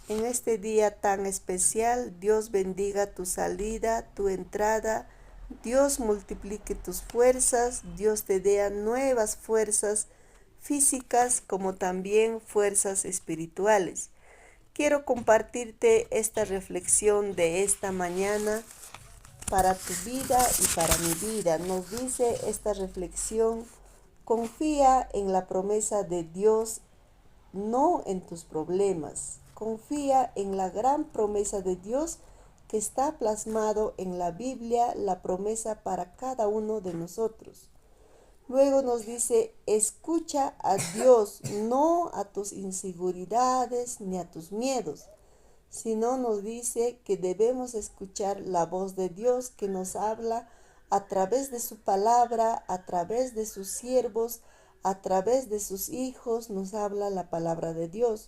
En este día tan especial, Dios bendiga tu salida, tu entrada. Dios multiplique tus fuerzas. Dios te dé nuevas fuerzas físicas como también fuerzas espirituales. Quiero compartirte esta reflexión de esta mañana para tu vida y para mi vida. Nos dice esta reflexión: confía en la promesa de Dios, no en tus problemas. Confía en la gran promesa de Dios que está plasmado en la Biblia, la promesa para cada uno de nosotros. Luego nos dice: escucha a Dios, no a tus inseguridades ni a tus miedos, sino nos dice que debemos escuchar la voz de Dios que nos habla a través de su palabra, a través de sus siervos, a través de sus hijos, nos habla la palabra de Dios.